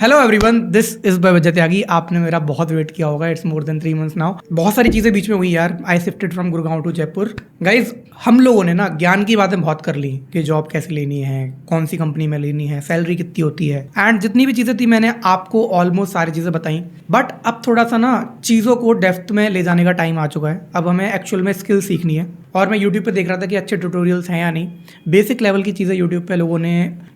Hello everyone, this is budget Tyagi. आपने मेरा बहुत वेट किया होगा। It's more than 3 months now. बहुत सारी चीज़ें बीच में हुई यार। I shifted from Gurgaon to Jaipur. Guys, हम लोगों ने ना ज्ञान की बातें बहुत कर ली कि जॉब कैसे लेनी है, कौन सी कंपनी में लेनी है, सैलरी कितनी होती है, एंड जितनी भी चीज़ें थी मैंने आपको ऑलमोस्ट सारी चीज़ें बताई। बट अब थोड़ा सा ना चीज़ों को डेप्थ में ले जाने का टाइम आ चुका है। अब हमें एक्चुअल में स्किल सीखनी है। और मैं यूट्यूब पे देख रहा था कि अच्छे ट्यूटोरियल्स हैं या नहीं। बेसिक लेवल की चीज़ें यूट्यूब पे लोगों ने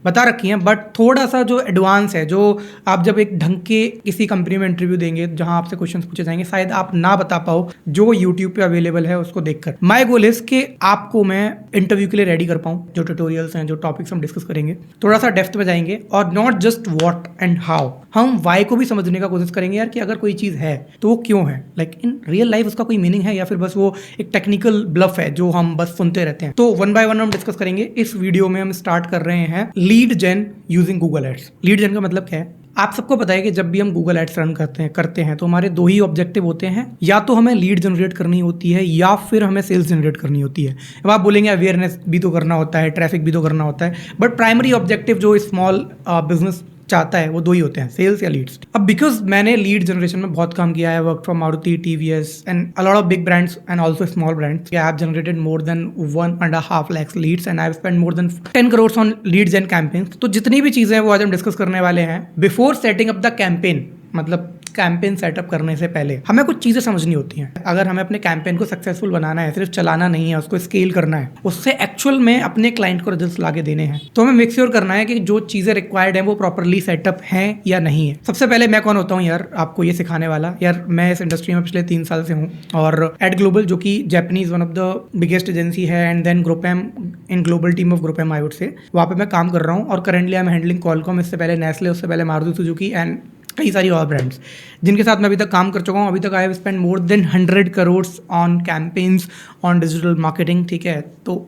बता रखी हैं, बट थोड़ा सा जो एडवांस है, जो आप जब एक ढंग के किसी कंपनी में इंटरव्यू देंगे जहां आपसे क्वेश्चन पूछे जाएंगे, शायद आप ना बता पाओ जो यूट्यूब पे अवेलेबल है उसको देखकर। माय गोल इज कि आपको मैं इंटरव्यू के लिए रेडी कर पाऊँ। जो ट्यूटोरियल्स हैं, जो टॉपिक्स हम डिस्कस करेंगे, थोड़ा सा डेप्थ में जाएंगे और not just what and how, हम वाई को भी समझने का कोशिश करेंगे यार कि अगर कोई चीज़ है तो वो क्यों है। लाइक इन रियल लाइफ उसका कोई मीनिंग है या फिर बस वो एक टेक्निकल ब्लफ है जो हम बस सुनते रहते हैं। तो वन बाय वन हम डिस्कस करेंगे। इस वीडियो में हम स्टार्ट कर रहे हैं लीड जेन यूजिंग गूगल एड्स। लीड जेन का मतलब क्या है? आप सबको पता है कि जब भी हम गूगल एड्स रन करते हैं तो हमारे दो ही ऑब्जेक्टिव होते हैं, या तो हमें लीड जनरेट करनी होती है या फिर हमें सेल्स जनरेट करनी होती है। अब आप बोलेंगे अवेयरनेस भी तो करना होता है, ट्रैफिक भी तो करना होता है, बट प्राइमरी ऑब्जेक्टिव जो स्मॉल बिजनेस चाहता है वो दो ही होते हैं, सेल्स या लीड्स। अब बिकॉज मैंने लीड जनरेशन में बहुत काम किया है, work from Maruti, TVS and a lot of big brands and also small brands. I have generated more than 1.5 lakhs Leeds and I have spend more than 10 crores on Leeds and campaigns. तो जितनी भी चीजें हैं वो आज हम discuss करने वाले हैं। Before setting up the campaign, मतलब कैंपेन सेटअप करने से पहले हमें कुछ चीज़ें समझनी होती हैं। अगर हमें अपने कैंपेन को सक्सेसफुल बनाना है, सिर्फ चलाना नहीं है, उसको स्केल करना है, उससे एक्चुअल में अपने क्लाइंट को रिजल्ट्स लाके देने हैं, तो हमें मेक श्योर करना है कि जो चीज़ें रिक्वायर्ड हैं वो प्रॉपरली सेटअप हैं या नहीं है। सबसे पहले मैं कौन होता हूँ यार आपको ये सिखाने वाला? यार मैं इस इंडस्ट्री में पिछले 3 साल से हूँ और एड ग्लोबल, जो कि Japanese one of the biggest agency है, and then GroupM in global team of GroupM I would say, वहाँ पे मैं काम कर रहा हूँ। और करेंटली आई एम हैंडलिंग कॉलकॉम, इससे पहले नेस्ले, उससे पहले मारुति सुजुकी एंड कई सारी और ब्रांड्स जिनके साथ मैं अभी तक काम कर चुका हूँ। अभी तक I have spend more than 100 crores on campaigns, on digital marketing. ठीक है, तो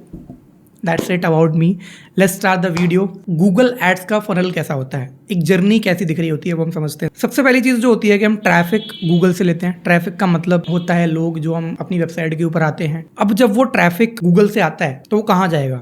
that's it about me. Let's start the video. Google ads का फनल कैसा होता है, एक जर्नी कैसी दिख रही होती है, वो हम समझते हैं। सबसे पहली चीज़ जो होती है कि हम ट्रैफिक गूगल से लेते हैं। ट्रैफिक का मतलब होता है लोग जो हम अपनी वेबसाइट के ऊपर आते हैं। अब जब वो ट्रैफिक गूगल से आता है तो वो कहाँ जाएगा?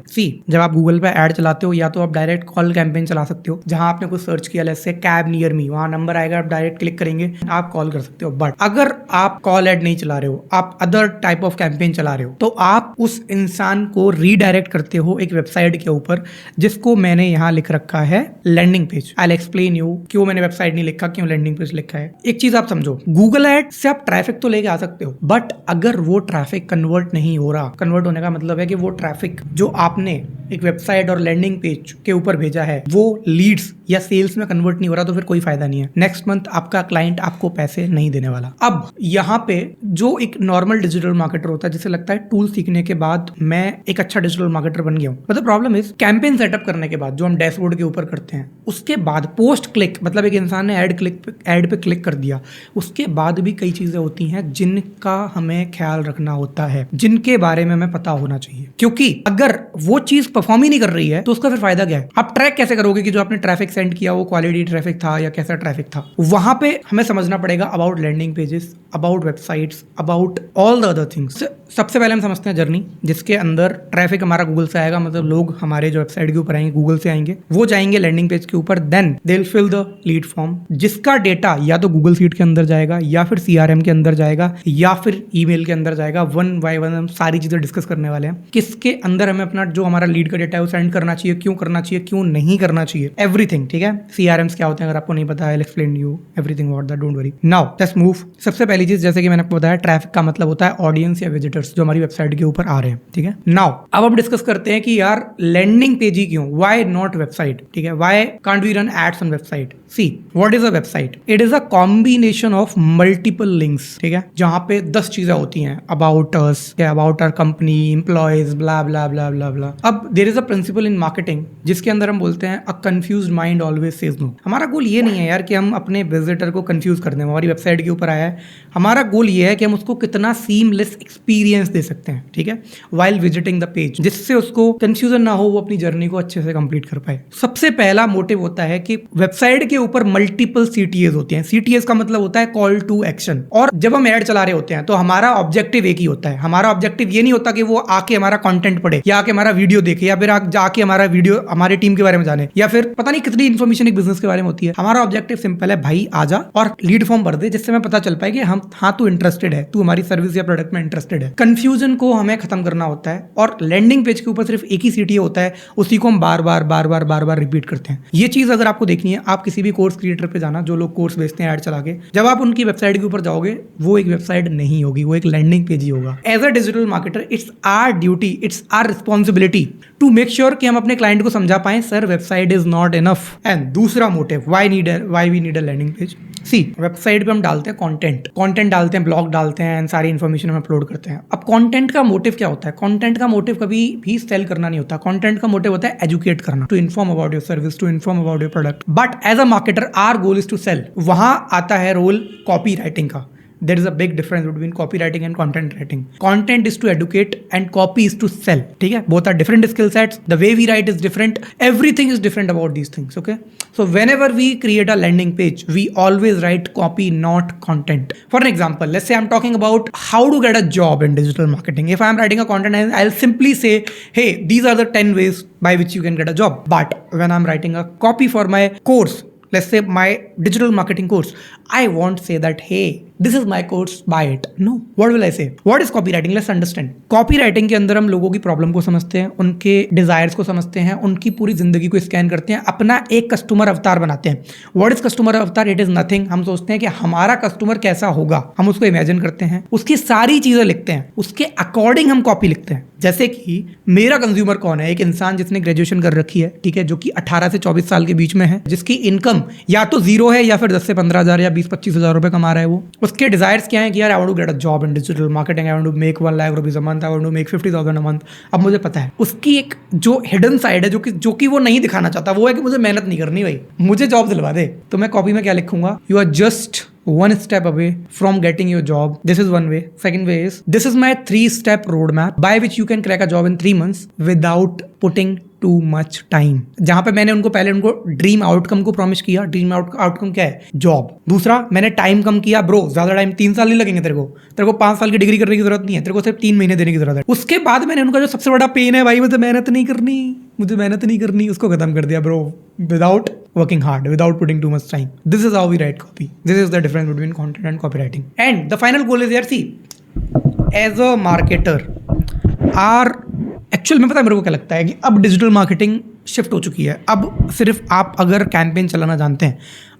जब आप गूगल पे ऐड चलाते हो, या तो आप डायरेक्ट कॉल कैंपेन चला सकते हो, जहां आपने कुछ सर्च किया, जैसे कैब नियर मी, वहां नंबर आएगा, आप डायरेक्ट क्लिक करेंगे, आप कॉल कर सकते हो। बट अगर आप कॉल ऐड नहीं चला रहे हो, आप अदर टाइप ऑफ कैंपेन चला रहे हो, तो आप उस इंसान को रीडायरेक्ट करते हो एक वेबसाइट के ऊपर, जिसको मैंने यहाँ लिख रखा है landing page. I will explain you क्यों मैंने वेबसाइट नहीं लिखा, क्यों लैंडिंग पेज लिखा है। एक चीज आप समझो, गूगल एड से आप ट्रैफिक तो लेके आ सकते हो, बट अगर वो ट्रैफिक कन्वर्ट नहीं हो रहा, कन्वर्ट होने का मतलब है कि वो ट्रैफिक जो आपने एक वेबसाइट और लैंडिंग पेज के ऊपर भेजा है वो लीड्स या सेल्स में कन्वर्ट नहीं हो रहा, तो फिर कोई फायदा नहीं है। नेक्स्ट मंथ आपका क्लाइंट आपको पैसे नहीं देने वाला। अब यहाँ पे जो एक नॉर्मल डिजिटल मार्केटर होता है, जिसे लगता है टूल सीखने के बाद मैं एक अच्छा डिजिटल मार्केटर बन गया हूँ, मतलब प्रॉब्लम इज कैंपेन सेटअप करने के बाद जो हम डैशबोर्ड के ऊपर करते हैं, उसके बाद पोस्ट क्लिक, मतलब एक इंसान ने ऐड पे क्लिक कर दिया, उसके बाद भी कई चीजें होती हैं जिनका हमें ख्याल रखना होता है, जिनके बारे में हमें पता होना चाहिए। क्योंकि अगर वो चीज परफॉर्म ही नहीं कर रही है तो उसका फिर फायदा क्या है? आप ट्रैक कैसे करोगे कि जो आपने ट्रैफिक सेंड किया वो क्वालिटी ट्रैफिक था या कैसा ट्रैफिक था? वहां पे हमें समझना पड़ेगा about landing pages, about websites, about all the other things. सबसे पहले हम समझते हैं जर्नी, जिसके अंदर ट्रैफिक हमारा गूगल से आएगा, मतलब लोग हमारे जो वेबसाइट के ऊपर आएंगे गूगल से आएंगे, वो जाएंगे लैंडिंग पेज के ऊपर, then they will fill the lead form, जिसका डेटा या तो गूगल सीट के अंदर जाएगा, या फिर CRM के अंदर जाएगा, या फिर ईमेल के अंदर जाएगा। वन बाय वन हम सारी चीजें डिस्कस करने वाले हैं। किसके अंदर हमें अपना जो हमारा लीड का डेटा है वो सेंड करना चाहिए, क्यों करना चाहिए, क्यों नहीं करना चाहिए, एवरीथिंग। ठीक है, CRMs क्या होते हैं अगर आपको नहीं पता, आई will explain you everything about that, don't worry. Now let's move. सबसे पहली चीज, जैसे कि मैंने आपको बताया, ट्रैफिक का मतलब होता है ऑडियंस या विजिटर्स जो हमारी वेबसाइट के ऊपर आ रहे हैं। ठीक है, नाउ अब हम डिस्कस करते हैं कि यार लैंडिंग पेज ही क्यों, व्हाई नॉट वेबसाइट? ठीक है, why can't we run ads on website? See what is a website? It is a combination of multiple links. ठीक है, जहां पे 10 चीजें होती हैं, about us, about our company, employees, blah blah blah blah blah. अब there is a principle in marketing जिसके अंदर हम बोलते हैं a confused mind always says no. हमारा गोल ये नहीं है यार कि हम अपने विजिटर को कंफ्यूज कर दें। हमारी वेबसाइट के ऊपर आया है, हमारा गोल ये है कि हम उसको कितना सीमलेस एक्सपीरियंस दे सकते हैं, ठीक है, वाइल विजिटिंग द पेज, जिससे उसको कंफ्यूजन ना हो, वो अपनी जर्नी को अच्छे से कंप्लीट कर पाए। सबसे पहला मोटिव होता है कि वेबसाइट के ऊपर मल्टीपल CTAs होते हैं। CTAs का मतलब होता है कॉल टू एक्शन। और जब हम ऐड चला रहे होते हैं तो हमारा ऑब्जेक्टिव एक ही होता है। हमारा ऑब्जेक्टिव ये नहीं होता कि वो आके हमारा कंटेंट पढ़े या आके हमारा वीडियो देखे या फिर जाके हमारा वीडियो हमारे टीम के बारे में जाने या फिर पता नहीं कितनी इन्फॉर्मेशन एक बिजनेस के बारे में होती है। हमारा ऑब्जेक्टिव सिंपल है, भाई आजा और लीड फॉर्म भर दे, जिससे हमें पता चल पाए कि हम हाँ तू इंटरेस्टेड है, तू हमारी सर्विस या प्रोडक्ट में इंटरेस्टेड है। कंफ्यूजन को हमें खत्म करना होता है और लैंडिंग पेज के ऊपर सिर्फ एक ही CTA होता है, उसी को हम बार बार रिपीट करते हैं। ये चीज अगर आपको देखनी है, आप किसी भी कोर्स क्रिएटर पे जाना, जो लोग कोर्स बेचते हैं ऐड चला के, जब आप उनकी वेबसाइट के ऊपर जाओगे वो एक वेबसाइट नहीं होगी, वो एक लैंडिंग पेज ही होगा। As a digital marketer it's our duty, it's our responsibility to make sure कि हम अपने क्लाइंट को समझा पाए sir website is not enough. And दूसरा motive why we need a landing page. See website पे हम डालते हैं कंटेंट डालते हैं, ब्लॉग डालते हैं, सारी इन्फॉर्मेशन हम अपलोड करते हैं। अब कंटेंट का मोटिव क्या होता है? कंटेंट का मोटिव कभी भी सेल करना नहीं होता। कंटेंट का मोटिव होता है एजुकेट करना, to inform about your service, to inform about your product. But as a marketer our goal is to sell. वहां आता है रोल कॉपी राइटिंग का। There is a big difference between copywriting and content writing. Content is to educate and copy is to sell. ठीक है? Both are different skill sets. The way we write is different. Everything is different about these things. Okay? So whenever we create a landing page, we always write copy, not content. For an example, let's say I'm talking about how to get a job in digital marketing. If I'm writing a content, I'll simply say, hey, these are the 10 ways by which you can get a job. But when I'm writing a copy for my course, let's say my digital marketing course, I won't say that, hey, this is my course, buy it. No. What will I say? What is copywriting? Let's understand. Copywriting के अंदर हम लोगों की problem को समझते हैं, उनके desires को समझते हैं, उनकी पूरी जिंदगी को स्कैन करते हैं, अपना एक कस्टमर अवतार बनाते हैं। What is कस्टमर अवतार? It is nothing. हम सोचते हैं कि हमारा कस्टमर कैसा होगा, हम उसको इमेजिन करते हैं, उसकी सारी चीजें लिखते हैं, उसके अकॉर्डिंग हम कॉपी लिखते हैं। जैसे कि मेरा कंज्यूमर कौन है? एक इंसान जिसने ग्रेजुएशन कर रखी है, ठीक है, जो कि 18 से 24 साल के बीच में है, जिसकी इनकम या तो जीरो है या फिर 10 से 15 हज़ार या 20-25 हज़ार रुपए कमा रहा है। वो उसके डिजायर्स क्या है कि यार I want to get a job in digital marketing, I want to make 1 lakh rupees a month, I want to make 50,000 a month. अब मुझे पता है उसकी एक जो हिडन साइड है, जो कि वो नहीं दिखाना चाहता, वो है कि मुझे मेहनत नहीं करनी भाई, मुझे जॉब दिलवा दे। तो मैं कॉपी में क्या लिखूंगा? You are just one step away from getting your job. This is one way. Second way is, this is my 3-step roadmap by which you can crack a job in 3 months without putting too much time. जहां पे मैंने पहले उनको dream outcome को promise किया। Dream outcome क्या है? Job. दूसरा, मैंने टाइम कम किया। ब्रो ज्यादा टाइम 3 साल नहीं लगेंगे तेरे को 5 साल की डिग्री करने की जरूरत नहीं है, तेरे को सिर्फ 3 महीने देने की जरूरत है। उसके बाद मैंने उनका जो सबसे बड़ा पेन है, भाई मुझे मेहनत नहीं करनी, उसको खत्म कर दिया bro, without working hard, without putting too much time. This is how we write copy. This is the difference between content and copywriting. And the final goal is, yaar, see, as a marketer, actual में पता है मेरे को क्या लगता है कि अब डिजिटल मार्केटिंग शिफ्ट हो चुकी है। अब सिर्फ आप अगर कैंपेन चलाना जानते हैं,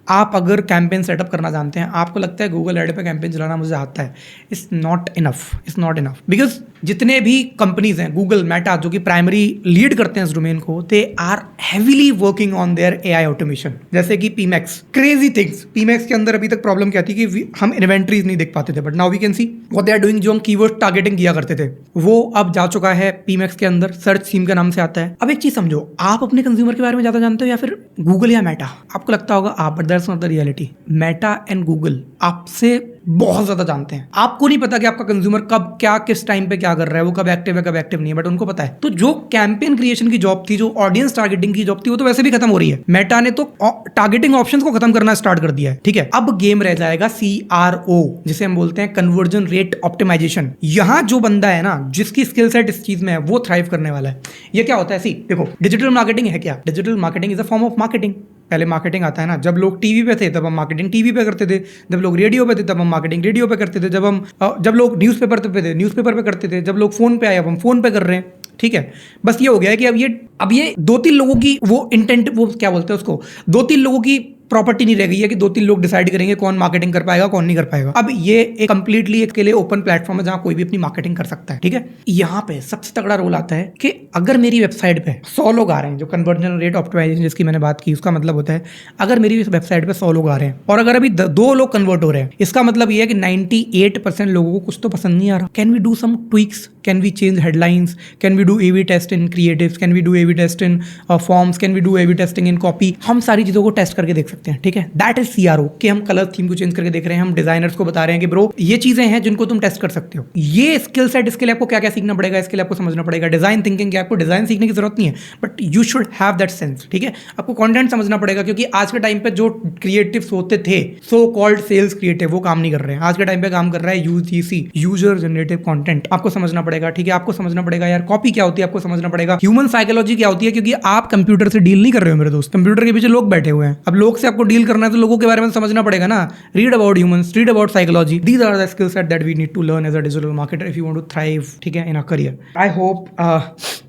आप अगर कैंपेन सेटअप करना जानते हैं, आपको लगता है गूगल एड पे कैंपेन चलाना मुझे आता है, इट्स नॉट इनफ बिकॉज जितने भी कंपनीज हैं, गूगल, मेटा, जो कि प्राइमरी लीड करते हैं इस डोमेन को, they are heavily working on their AI automation. जैसे कि पीमैक्स, क्रेजी थिंग्स। पीमैक्स के अंदर अभी तक प्रॉब्लम क्या थी कि हम इन्वेंट्रीज नहीं देख पाते थे, but now we can see what they are doing. जो हम कीवर्ड टारगेटिंग किया करते थे, वो अब जा चुका है पीमैक्स के अंदर, सर्च थीम के नाम से आता है। अब एक चीज समझो, आप अपने कंज्यूमर के बारे में ज्यादा जानते हो या फिर गूगल या मेटा? आपको लगता होगा आप, but that's not the reality. Meta and Google आपसे बहुत ज्यादा जानते हैं। आपको नहीं पता कि आपका कंज्यूमर कब क्या, किस टाइम पे क्या कर रहा है, वो कब एक्टिव है, कब एक्टिव नहीं है, बट उनको पता है। तो जो कैंपेन क्रिएशन की जॉब थी, जो ऑडियंस टारगेटिंग की जॉब थी, वो तो वैसे भी खत्म हो रही है। मेटा ने तो टारगेटिंग ऑप्शंस को खत्म करना स्टार्ट कर दिया है, ठीक है। अब गेम रह जाएगा CRO, जिसे हम बोलते हैं कन्वर्जन रेट ऑप्टिमाइजेशन। यहां जो बंदा है ना, जिसकी स्किल सेट इस चीज में है, वो थ्राइव करने वाला है। ये क्या होता है? सी देखो, डिजिटल मार्केटिंग है क्या? Digital marketing is a form of marketing. पहले मार्केटिंग आता है ना, जब लोग टीवी पे थे तब हम मार्केटिंग टीवी पे करते थे, जब लोग रेडियो पे थे तब हम मार्केटिंग रेडियो पे करते थे, जब लोग न्यूज़पेपर पे थे न्यूज़पेपर पे करते थे, जब लोग फोन पे आए अब हम फोन पे कर रहे हैं, ठीक है। बस ये हो गया है कि अब ये 2-3 लोगों की वो इंटेंट, वो क्या बोलते हैं उसको, 2-3 लोगों की प्रॉपर्टी नहीं रह गई है कि 2-3 लोग डिसाइड करेंगे कौन मार्केटिंग कर पाएगा, कौन नहीं कर पाएगा। अब ये एक कंप्लीटली एक के लिए ओपन प्लेटफॉर्म है जहां कोई भी अपनी मार्केटिंग कर सकता है, ठीक है। यहाँ पे सबसे तगड़ा रोल आता है कि अगर मेरी वेबसाइट पे 100 लोग आ रहे हैं, जो कन्वर्जन रेट ऑप्टिमाइजेशन जिसकी मैंने बात की, उसका मतलब होता है अगर मेरी वेबसाइट पे 100 लोग आ रहे हैं और अगर अभी 2 लोग कन्वर्ट हो रहे हैं, इसका मतलब ये है कि 98% लोगों को कुछ तो पसंद नहीं आ रहा। Can we do some tweaks? Can we change headlines, can we do AB test in creatives, can we do AB test in forms, can we do AB testing in copy. हम सारी चीज़ों को टेस्ट करके देख सकते हैं, ठीक है। दैट इज CRO कि हम कलर थीम को चेंज करके देख रहे हैं, हम डिजाइनर्स को बता रहे हैं कि ब्रो ये चीज़ें हैं जिनको तुम टेस्ट कर सकते हो। ये स्किल सेट, इसके लिए आपको क्या क्या सीखना पड़ेगा, इसके लिए आपको समझना पड़ेगा डिजाइन थिंकिंग। क्या आपको डिजाइन सीखने की जरूरत नहीं है, but you should have that sense, ठीक है। आपको कंटेंट समझना पड़ेगा, क्योंकि आज के टाइम पे जो क्रिएटिव्स होते थे, सो कॉल्ड सेल्स क्रिएटिव, वो काम नहीं कर रहे हैं। आज के टाइम पे काम कर रहा है UGC, यूजर जनरेटिव कंटेंट। आपको समझना पड़ेगा, ठीक है। आपको समझना पड़ेगा यार कॉपी क्या होती है, आपको समझना पड़ेगा ह्यूमन साइकोलॉजी क्या होती है, क्योंकि आप कंप्यूटर से डील नहीं कर रहे हो मेरे दोस्त, कंप्यूटर के पीछे लोग बैठे हुए हैं। अब लोग से आपको डील करना है तो लोगों के बारे में समझना पड़ेगा ना। Read about humans, read about psychology. These are the skill set that we need to learn as a digital marketer if you want to thrive, ठीक है, in a career. I hope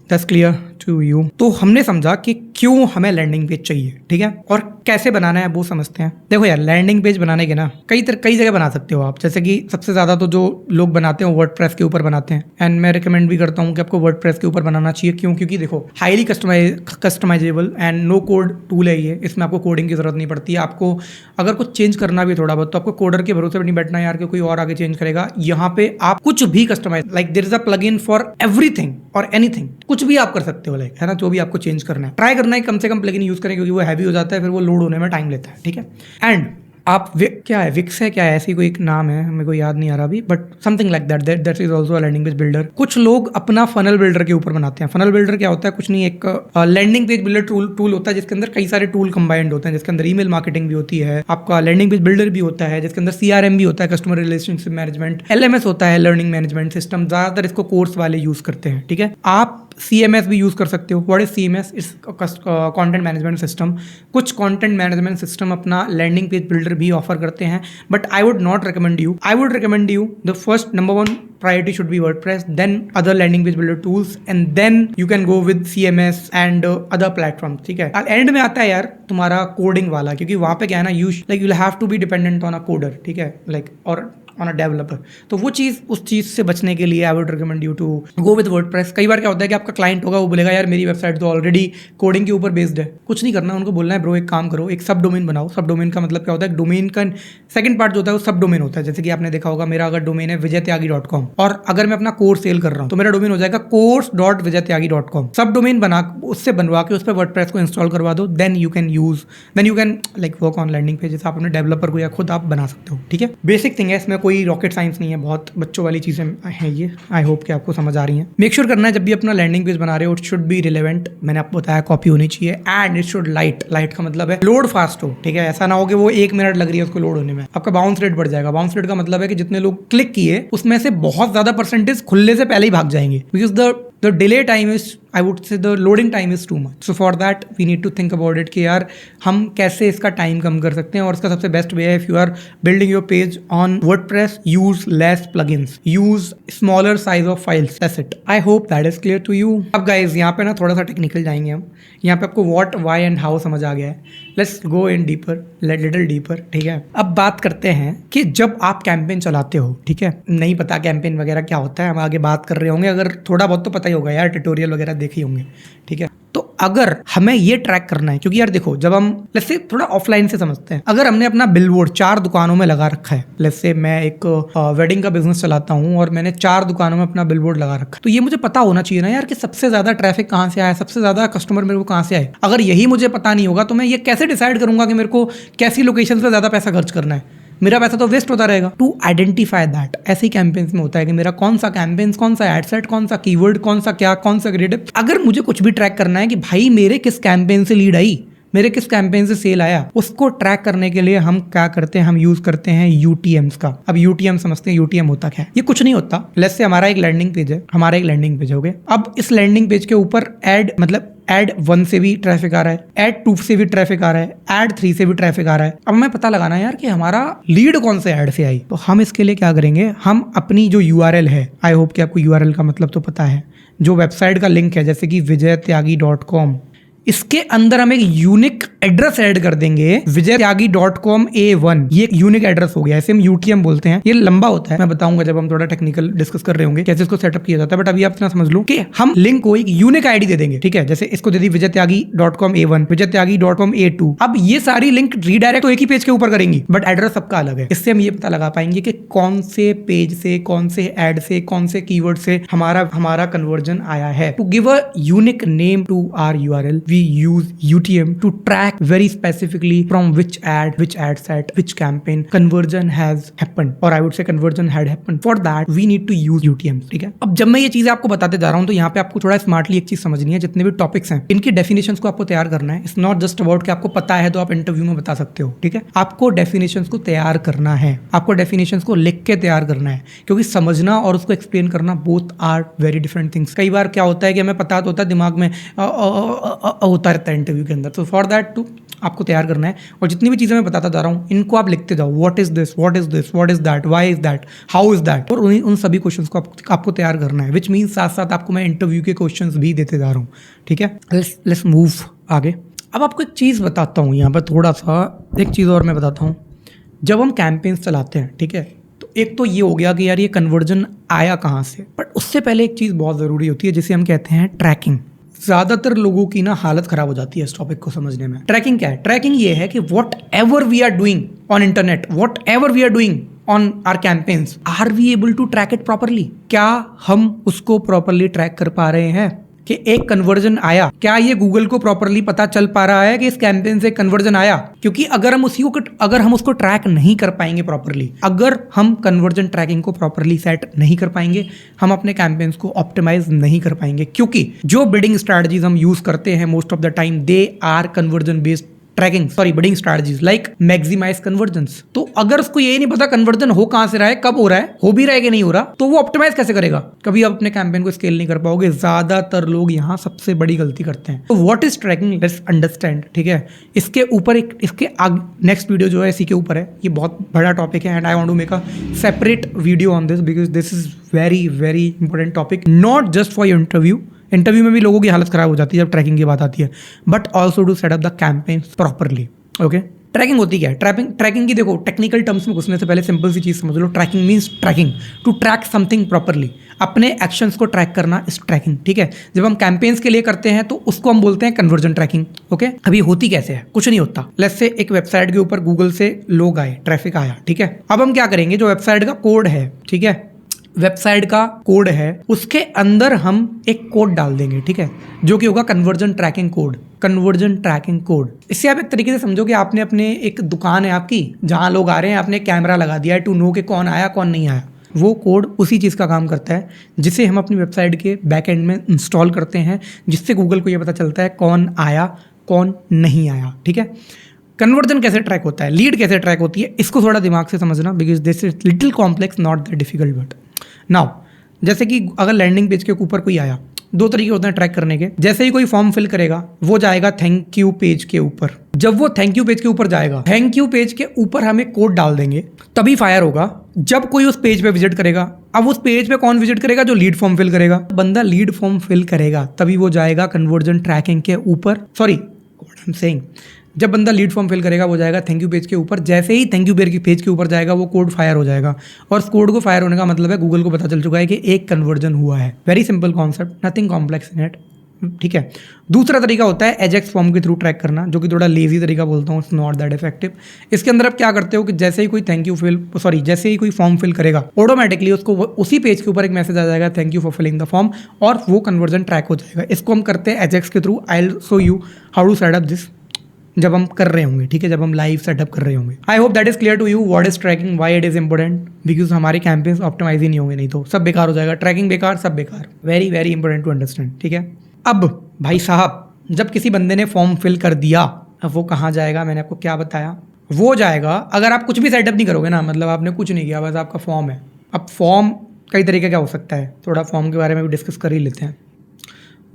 that's clear to you. तो हमने समझा कि क्यों हमें landing page चाहिए, ठीक है, और कैसे बनाना है वो समझते हैं। देखो यार, लैंडिंग पेज बनाने के ना कई जगह बना सकते हो आप। जैसे कि सबसे ज़्यादा तो जो लोग बनाते हैं वर्डप्रेस के ऊपर बनाते हैं, एंड मैं रिकमेंड भी करता हूँ कि आपको वर्डप्रेस के ऊपर बनाना चाहिए। क्यों? क्योंकि देखो highly customisable and no code tool है ये। इसमें आपको कोडिंग की जरूरत नहीं पड़ती है। आपको अगर कुछ चेंज करना भी थोड़ा बहुत, तो आपको कोडर के भरोसे पर नहीं बैठना यार कि कोई और आगे चेंज करेगा। यहाँ पे आप कुछ भी customise, like there is a plugin for everything और एनीथिंग, कुछ भी आप कर सकते हो, लाइक है ना, जो भी आपको चेंज करना है। ट्राई करना है कम से कम प्लगइन यूज करें, क्योंकि वो हैवी हो जाता है, फिर वो लोड होने में टाइम लेता है, ठीक है। एंड आप क्या है, विक्स है, क्या है, ऐसी कोई एक नाम है, मेरे को याद नहीं आ रहा अभी, but something like that is also a landing page builder. कुछ लोग अपना फनल बिल्डर के ऊपर बनाते हैं। फनल बिल्डर क्या होता है? कुछ नहीं, एक लैंडिंग पेज बिल्डर टूल होता है जिसके अंदर कई सारे टूल कंबाइंड होते हैं, जिसके अंदर ईमेल मार्केटिंग भी होती है, आपका लैंडिंग पेज बिल्डर भी होता है, जिसके अंदर CRM भी होता है, कस्टमर रिलेशनशिप मैनेजमेट, LMS होता है, लर्निंग मैनेजमेंट सिस्टम। ज्यादातर इसको कोर्स वाले यूज करते हैं, ठीक है। आप CMS भी यूज कर सकते हो। What is CMS? It's content management system. कुछ कंटेंट मैनेजमेंट सिस्टम अपना लैंडिंग पेज बिल्डर भी ऑफर करते हैं, but I would not recommend you. I would recommend you the first number 1 priority should be WordPress, then other landing page builder tools, and then you can go with CMS and other platforms, ठीक है। And में आता है यार तुम्हारा coding वाला, क्योंकि वहाँ पे क्या है ना, you'll have to be dependent on a coder, ठीक है, लाइक और ऑन अ डेवलपर। तो वो चीज़, उस चीज़ से बचने के लिए I would recommend you to go with WordPress. कई बार क्या होता है कि आपका क्लाइंट होगा, वो बोलेगा यार मेरी वेबसाइट तो ऑलरेडी कोडिंग के ऊपर बेस्ड है। कुछ नहीं करना, उनको बोलना है ब्रो एक काम करो, एक सब डोमेन बनाओ। सब डोमेन का मतलब क्या होता है? डोमेन का सेकंड पार्ट जो होता है वो सब डोमेन होता है। जैसे कि आपने देखा होगा, मेरा अगर डोमेन है vijayatyagi.com, और अगर मैं अपना कोर्स सेल कर रहा हूँ तो मेरा डोमेन हो जाएगा course.vijayatyagi.com। सब डोमेन बना, उससे बनवा के उस पर वर्डप्रेस को इंस्टॉल करवा दो, then you can like work on landing pages. आप अपने डेवलपर को या खुद आप बना सकते हो, ठीक है। बेसिक थिंग है, इसमें कोई रॉकेट साइंस नहीं है, बहुत बच्चों वाली चीज़ें हैं ये। आई होप कि आपको समझ आ रही हैं। मेक श्योर करना है जब भी अपना लैंडिंग पेज बना रहे हो, इट शुड बी रिलेवेंट। मैंने आपको बताया कॉपी होनी चाहिए, एंड इट शुड लाइट का मतलब है लोड फास्ट हो, ठीक है। ऐसा ना हो कि वो 1 मिनट लग रही है उसको लोड होने में, आपका बाउंस रेट बढ़ जाएगा। बाउंस रेट का मतलब है कि जितने लोग क्लिक किए उसमें से बहुत ज्यादा परसेंटेज खुलने से पहले ही भाग जाएंगे, because the delay time is, I would say the loading time is too much. So for that we need to think about it कि यार हम कैसे इसका टाइम कम कर सकते हैं। और इसका सबसे बेस्ट वे है, if you are building your page on WordPress, use less plugins, use smaller size of files, that's it. I hope that is clear to you. अब guys यहाँ पे ना थोड़ा सा टेक्निकल जाएंगे हम। यहाँ पे आपको what, why and how समझ आ गया है। Let's go in deeper, little deeper, ठीक है। अब बात करते हैं कि जब आप कैंपेन चलाते हो, ठीक है, नहीं पता कैंपेन वगैरह क्या होता है, हम आगे बात कर रहे होंगे। अगर थोड़ा बहुत तो पता ही होगा यार, ट्यूटोरियल वगैरह देखे होंगे, ठीक है। तो अगर हमें ये ट्रैक करना है, क्योंकि यार देखो, जब हम लेट्स से थोड़ा ऑफलाइन से समझते हैं, अगर हमने अपना बिलबोर्ड 4 दुकानों में लगा रखा है, लेट्स से मैं एक वेडिंग का बिजनेस चलाता हूँ और मैंने 4 दुकानों में अपना बिलबोर्ड लगा रखा है, तो ये मुझे पता होना चाहिए ना यार कि सबसे ज्यादा ट्रैफिक कहाँ से आया, सबसे ज्यादा कस्टमर मेरे को कहाँ से आए। अगर यही मुझे पता नहीं होगा तो मैं ये कैसे डिसाइड करूंगा कि मेरे को कैसी लोकेशन पे ज्यादा पैसा खर्च करना है? मेरा पैसा तो वेस्ट होता रहेगा। टू आइडेंटिफाई दैट, ऐसे ही कैंपेन्स में होता है कि मेरा कौन सा कैंपेन्स, कौन सा एडसेट, कौन सा कीवर्ड, कौन सा क्या, कौन सा क्रिएटिव। अगर मुझे कुछ भी ट्रैक करना है कि भाई मेरे किस कैंपेन से लीड आई, मेरे किस कैंपेन से सेल आया, उसको ट्रैक करने के लिए हम क्या करते हैं, हम यूज करते हैं UTMs का। अब UTM समझते हैं, UTM होता क्या है? ये कुछ नहीं होता। लेट्स से हमारा एक लैंडिंग पेज है, हमारा एक लैंडिंग पेज हो गया। अब इस लैंडिंग पेज के ऊपर ऐड 1 से भी ट्रैफिक आ रहा है, ऐड 2 से भी ट्रैफिक आ रहा है, ऐड 3 से भी ट्रैफिक आ रहा है। अब हमें पता लगाना है यार कि हमारा लीड कौन से ऐड से आई। तो हम इसके लिए क्या करेंगे, हम अपनी जो URL है, आई होप कि आपको URL का मतलब तो पता है, जो वेबसाइट का लिंक है, जैसे कि vijayatyagi.com, इसके अंदर हम एक यूनिक एड्रेस ऐड कर देंगे, vijayatyagi.com A1। ये एक यूनिक एड्रेस हो गया, ऐसे हम यूटीएम बोलते हैं। ये लंबा होता है, मैं बताऊंगा जब हम थोड़ा टेक्निकल डिस्कस कर रहे होंगे कैसे इसको सेटअप किया जाता है, बट अभी आप इतना समझ लो कि हम लिंक को एक यूनिक आईडी दे देंगे, ठीक है। जैसे इसको दे दी vijayatyagi.com A1, vijayatyagi.com A2। अब ये सारी लिंक रीडायरेक्ट तो एक ही पेज के ऊपर करेंगी, बट एड्रेस सबका अलग है। इससे हम ये पता लगा पाएंगे कि कौन से पेज से, कौन से एड से, कौन से कीवर्ड से हमारा कन्वर्जन आया है। To give a unique name to our URL, we use UTM to track very specifically from which ad set, which campaign conversion has happened, or I would say conversion had happened. For that we need to use UTM, ठीक है। अब जब मैं ये चीजें आपको बताते जा रहा हूँ तो यहाँ पे आपको थोड़ा स्मार्टली एक चीज समझनी है। जितने भी टॉपिक्स हैं इनकी डेफिनेशंस को आपको तैयार करना है। इट्स नॉट जस्ट अबाउट कि आपको पता है तो आप इंटरव्यू में बता सकते हो, ठीक है। आपको डेफिनेशंस को तैयार करना है, आपको डेफिनेशंस को लिख के तैयार करना है, क्योंकि समझना और उसको एक्सप्लेन करना both are very different things. कई बार क्या होता है कि हमें पता तो होता है, दिमाग में होता रहता है इंटरव्यू के अंदर। तो फॉर दैट टू आपको तैयार करना है, और जितनी भी चीज़ें मैं बताता जा रहा हूँ इनको आप लिखते जाओ। What is this, what is this, what is that, why is that, how is that, और उन सभी क्वेश्चंस को आपको तैयार करना है। विच मीन्स साथ साथ आपको मैं इंटरव्यू के क्वेश्चंस भी देते जा रहा हूँ, ठीक है। लेट्स मूव आगे। अब आपको एक चीज़ बताता हूँ यहाँ पर, थोड़ा सा एक चीज़ और मैं बताता हूँ। जब हम कैंपेन्स चलाते हैं, ठीक है, तो एक तो ये हो गया कि यार ये कन्वर्जन आया कहाँ से, बट उससे पहले एक चीज़ बहुत ज़रूरी होती है जिसे हम कहते हैं ट्रैकिंग। ज़्यादातर लोगों की ना हालत ख़राब हो जाती है इस टॉपिक को समझने में। ट्रैकिंग क्या है? ट्रैकिंग ये है कि whatever we are doing on internet, whatever we are doing on our campaigns, are we able to track it properly? क्या हम उसको प्रॉपरली ट्रैक कर पा रहे हैं कि एक कन्वर्जन आया? क्या ये गूगल को प्रॉपरली पता चल पा रहा है कि इस कैंपेन से कन्वर्जन आया? क्योंकि अगर हम उसको ट्रैक नहीं कर पाएंगे प्रॉपरली, अगर हम कन्वर्जन ट्रैकिंग को प्रॉपरली सेट नहीं कर पाएंगे, हम अपने कैंपेन्स को ऑप्टिमाइज नहीं कर पाएंगे। क्योंकि जो बिडिंग स्ट्रैटेजीज हम यूज करते हैं most of the time they are conversion based bidding strategies like maximise conversions. तो अगर उसको ये नहीं पता कन्वर्जन हो कहां से रहा है, कब हो रहा है, हो भी रहा है कि नहीं हो रहा, तो वो ऑप्टिमाइज कैसे करेगा? कभी आप अपने कैंपेन को स्केल नहीं कर पाओगे। ज्यादातर लोग यहाँ सबसे बड़ी गलती करते हैं। तो what is tracking, let's understand, ठीक है। इसके ऊपर इसके नेक्स्ट वीडियो जो है इसी के ऊपर है। ये बहुत बड़ा टॉपिक है and I want to make a separate video on this because this is very very important topic, not just for your interview में भी लोगों की हालत खराब हो जाती है जब ट्रैकिंग की बात आती है, but also to set up the campaign properly. Okay, tracking होती क्या है? ट्रैकिंग की देखो टेक्निकल टर्म्स में घुसने से पहले सिंपल सी चीज़ समझ लो। Tracking means tracking, to track something properly. अपने एक्शंस को ट्रैक करना इस ट्रैकिंग, ठीक है। जब हम कैंपेन्स के लिए करते हैं तो उसको हम बोलते हैं कन्वर्जन ट्रैकिंग। ओके, अभी होती कैसे है? कुछ नहीं होता। लेट्स से एक वेबसाइट के ऊपर गूगल से लोग आए, ट्रैफिक आया, ठीक है। अब हम क्या करेंगे, जो वेबसाइट का कोड है, ठीक है, वेबसाइट का कोड है, उसके अंदर हम एक कोड डाल देंगे, ठीक है, जो कि होगा conversion tracking code. Conversion tracking code, इससे आप एक तरीके से समझो कि आपने अपने एक दुकान है आपकी जहां लोग आ रहे हैं, आपने कैमरा लगा दिया है टू नो कि कौन आया कौन नहीं आया। वो कोड उसी चीज़ का काम करता है जिसे हम अपनी वेबसाइट के बैक एंड में इंस्टॉल करते हैं, जिससे गूगल को ये पता चलता है कौन आया कौन नहीं आया, ठीक है। कन्वर्जन कैसे ट्रैक होता है, लीड कैसे ट्रैक होती है, इसको थोड़ा दिमाग से समझना because this is little complex, not that difficult. But now जैसे कि अगर लैंडिंग पेज के ऊपर कोई आया, दो तरीके होते हैं ट्रैक करने के। जैसे ही कोई फॉर्म फिल करेगा वो जाएगा थैंक यू पेज के ऊपर। जब वो थैंक यू पेज के ऊपर जाएगा, थैंक यू पेज के ऊपर हम एक कोड डाल देंगे, तभी फायर होगा जब कोई उस पेज पे विजिट करेगा। अब उस पेज पे कौन विजिट करेगा? जो लीड फॉर्म फिल करेगा। बंदा लीड फॉर्म फिल करेगा तभी वो जाएगा कन्वर्जन ट्रैकिंग के ऊपर। Sorry, what I am saying, जब बंदा लीड फॉर्म फिल करेगा वो जाएगा थैंक यू पेज के ऊपर। जैसे ही थैंक यू पेज के ऊपर जाएगा वो कोड फायर हो जाएगा, और उस कोड को फायर होने का मतलब है गूगल को पता चल चुका है कि एक कन्वर्जन हुआ है। Very simple concept, nothing complex in it, ठीक है। दूसरा तरीका होता है एजेक्स फॉर्म के थ्रू ट्रैक करना, जो कि थोड़ा लेजी तरीका बोलता हूँ, इट्स नॉट दैट इफेक्टिव। इसके अंदर आप क्या करते हो कि जैसे ही कोई जैसे ही कोई फॉर्म फिल करेगा, ऑटोमेटिकली उसको उसी पेज के ऊपर एक मैसेज आ जाएगा thank you for filling the form, और वो कन्वर्जन ट्रैक हो जाएगा। इसको हम करते हैं एजेक्स के थ्रू। I will show you how to set up this जब हम कर रहे होंगे, ठीक है, जब हम लाइव सेटअप कर रहे होंगे। I hope that is clear to you what is tracking, why it is important, because हमारे कैंपेन्स ऑप्टिमाइज ही नहीं होंगे, नहीं तो सब बेकार हो जाएगा। ट्रैकिंग बेकार, सब बेकार। Very very important to understand, ठीक है। अब भाई साहब, जब किसी बंदे ने फॉर्म फिल कर दिया, अब वो कहाँ जाएगा? मैंने आपको क्या बताया, वो जाएगा, अगर आप कुछ भी सेटअप नहीं करोगे ना, मतलब आपने कुछ नहीं किया, बस आपका फॉर्म है। अब फॉर्म कई तरीके का हो सकता है, थोड़ा फॉर्म के बारे में भी डिस्कस कर ही लेते हैं।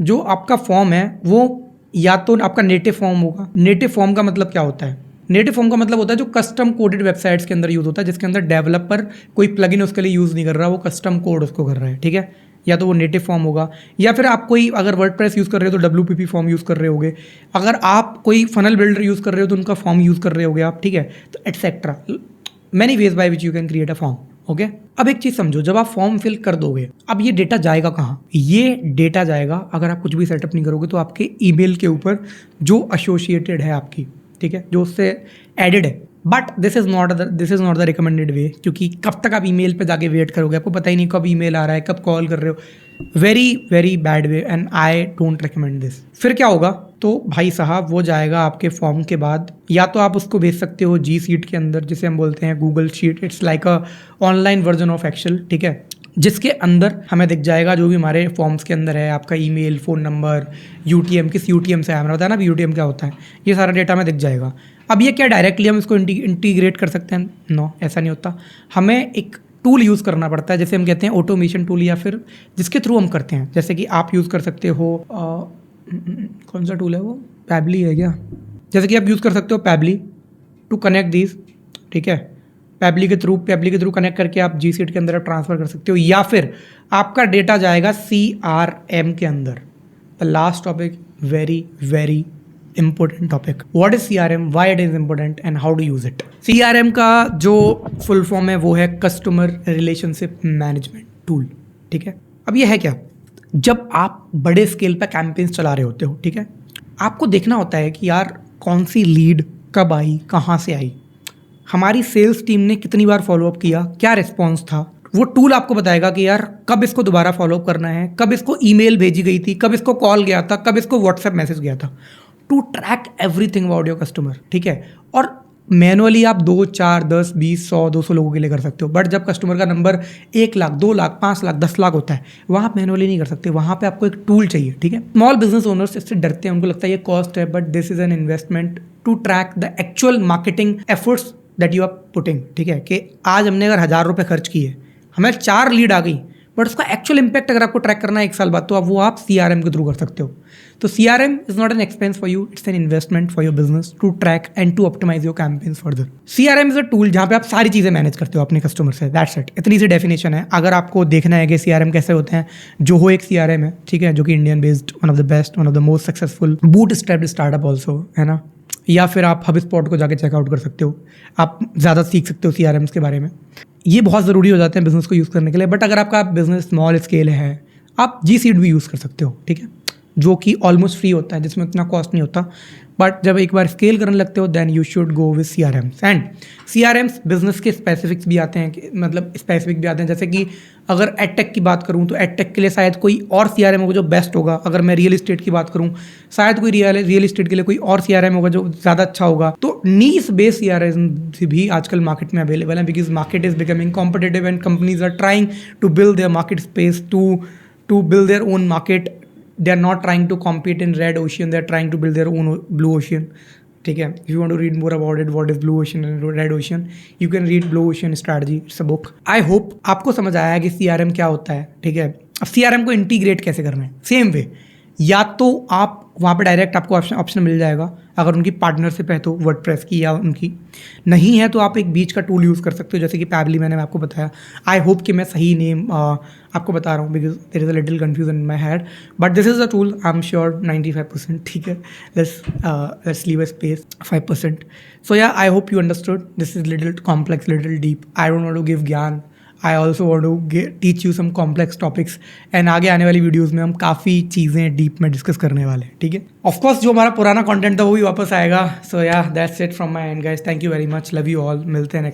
जो आपका फॉर्म है वो या तो आपका नेटिव फॉर्म होगा। नेटिव फॉर्म का मतलब क्या होता है? नेटिव फॉर्म का मतलब होता है जो कस्टम कोडेड वेबसाइट्स के अंदर यूज़ होता है, जिसके अंदर डेवलपर कोई प्लगइन उसके लिए यूज़ नहीं कर रहा, वो कस्टम कोड उसको कर रहा है, ठीक है। या तो वो नेटिव फॉर्म होगा, या फिर आप कोई अगर वर्डप्रेस यूज़ कर रहे हो तो WPP फॉर्म यूज़ कर रहे होगे, अगर आप कोई फनल बिल्डर यूज़ कर रहे हो तो उनका फॉर्म यूज़ कर रहे होगे आप, ठीक है। तो etcetera many ways by which you can create a form. Okay, अब एक चीज़ समझो, जब आप फॉर्म फिल कर दोगे, अब ये डेटा जाएगा कहाँ? ये डेटा जाएगा, अगर आप कुछ भी सेटअप नहीं करोगे तो आपके ईमेल के ऊपर जो एसोसिएटेड है आपकी, ठीक है, जो उससे एडेड है। But this is not the recommended way, क्योंकि कब तक आप ईमेल पे जाके वेट करोगे, आपको पता ही नहीं कब ईमेल आ रहा है, कब कॉल कर रहे हो। Very very bad way and I don't recommend this. फिर क्या होगा? तो भाई साहब वो जाएगा आपके फॉर्म के बाद, या तो आप उसको भेज सकते हो जी शीट के अंदर, जिसे हम बोलते हैं Google sheet. It's like a online version of Excel, ठीक है, जिसके अंदर हमें दिख जाएगा जो भी हमारे फॉर्म्स के अंदर है, आपका ईमेल, फ़ोन नंबर, यूटीएम, किस यूटीएम से आया, हमें बताया ना यूटीएम क्या होता है, ये सारा डेटा हमें दिख जाएगा। अब ये क्या डायरेक्टली हम इसको इंटीग्रेट कर सकते हैं? नो, ऐसा नहीं होता। हमें एक टूल यूज़ करना पड़ता है, जैसे हम कहते हैं ऑटोमेशन टूल, या फिर जिसके थ्रू हम करते हैं, जैसे कि आप यूज़ कर सकते हो कौन सा टूल है वो, पैबली है क्या? जैसे कि आप यूज़ कर सकते हो पैबली टू कनेक्ट दीज, ठीक है, पैबली के थ्रू कनेक्ट करके आप जी सीट के अंदर ट्रांसफ़र कर सकते हो, या फिर आपका डेटा जाएगा CRM के अंदर। The last topic, very very important topic, what is CRM, why it is important and how to use it. CRM का जो फुल फॉर्म है वो है कस्टमर रिलेशनशिप मैनेजमेंट टूल, ठीक है। अब ये है क्या? जब आप बड़े स्केल पर कैंपेन्स चला रहे होते हो, ठीक है, आपको देखना होता है कि यार कौन सी लीड कब आई, कहाँ से आई, हमारी सेल्स टीम ने कितनी बार फॉलोअप किया, क्या रिस्पॉन्स था। वो टूल आपको बताएगा कि यार कब इसको दोबारा फॉलोअप करना है, कब इसको ईमेल भेजी गई थी, कब इसको कॉल गया था, कब इसको व्हाट्सएप मैसेज गया था, to track everything about your customer, ठीक है। और मैनुअली आप 2, 4, 10, 20, 100, 200 लोगों के लिए कर सकते हो, बट जब कस्टमर का नंबर 1 लाख, 2 लाख, 5 लाख, 10 लाख होता है, वहाँ आप मैनुअली नहीं कर सकते, वहाँ पे आपको एक टूल चाहिए, ठीक है। स्मॉल बिजनेस ओनर्स इससे डरते हैं, उनको लगता है ये कॉस्ट है, but this is an investment to track the actual marketing efforts that you are putting, ठीक है, कि आज हमने अगर 1000 रुपये खर्च किए, हमें 4 लीड आ गई, बट उसका एक्चुअल इम्पैक्ट अगर आपको ट्रैक करना है 1 साल बाद, तो वो आप CRM के थ्रू कर सकते हो। तो CRM is not an expense for you, it's an investment for your business to track and to optimise your campaigns further. CRM is a tool जहाँ पे आप सारी चीज़ें मैनेज करते हो अपने कस्टमर से, दैट्स इट। इतनी सी डेफिनेशन है। अगर आपको देखना है कि CRM कैसे होते हैं, जोहो एक CRM है, ठीक है, जो कि Indian based, one of the best, one of the most successful boot strapped startup also, है ना। या फिर आप HubSpot को जाके चेकआउट कर सकते हो, आप ज़्यादा सीख सकते हो CRMs के बारे में। ये बहुत ज़रूरी हो जाते हैं बिज़नेस को यूज़ करने के लिए। बट अगर आपका बिज़नेस स्मॉल स्केल है, आप जी सीट भी यूज़ कर सकते हो, ठीक है, जो कि ऑलमोस्ट फ्री होता है, जिसमें उतना कॉस्ट नहीं होता। बट जब एक बार स्केल करने लगते हो, then you should go with CRMs। And CRMs business के स्पेसिफिक्स भी आते हैं, मतलब स्पेसिफिक भी आते हैं। जैसे कि अगर एडटेक की बात करूँ तो एडटेक के लिए शायद कोई और CRM होगा जो बेस्ट होगा। अगर मैं रियल इस्टेट की बात करूँ, शायद कोई रियल इस्टेट के लिए कोई और CRM होगा जो ज़्यादा अच्छा होगा। तो नीश बेस्ड CRM भी आजकल मार्केट में अवेलेबल है, because market is becoming competitive and companies are trying to build their market space, to build their own market. They are not trying to compete in red ocean, they are trying to build their own blue ocean, ठीक है। If you want to read more about it, what is blue ocean and red ocean, you can read Blue Ocean Strategy, it's a book. I hope आपको समझ आया कि CRM क्या होता है, ठीक है। अब CRM को इंटीग्रेट कैसे करना है, सेम वे, या तो आप वहाँ पे डायरेक्ट आपको ऑप्शन मिल जाएगा अगर उनकी पार्टनरशिप है तो वर्डप्रेस की, या उनकी नहीं है तो आप एक बीच का टूल यूज़ कर सकते हो, जैसे कि पैबली मैंने आपको बताया। आई होप कि मैं सही नेम आपको बता रहा हूँ, because there is a little confusion in my head, but this is a tool, I am sure 95%, ठीक है। Let's leave a space 5%. So yeah, I hope you understood. This is little complex, little deep. I don't want to give ज्ञान, I also want to teach you some complex topics, and आगे आने वाली videos में हम काफ़ी चीज़ें deep में discuss करने वाले हैं, ठीक है। ऑफकोर्स जो हमारा पुराना कंटेंट था वो भी वापस आएगा. सो या, that's it from my and guys. Thank you very much. Love you all. मिलते हैं next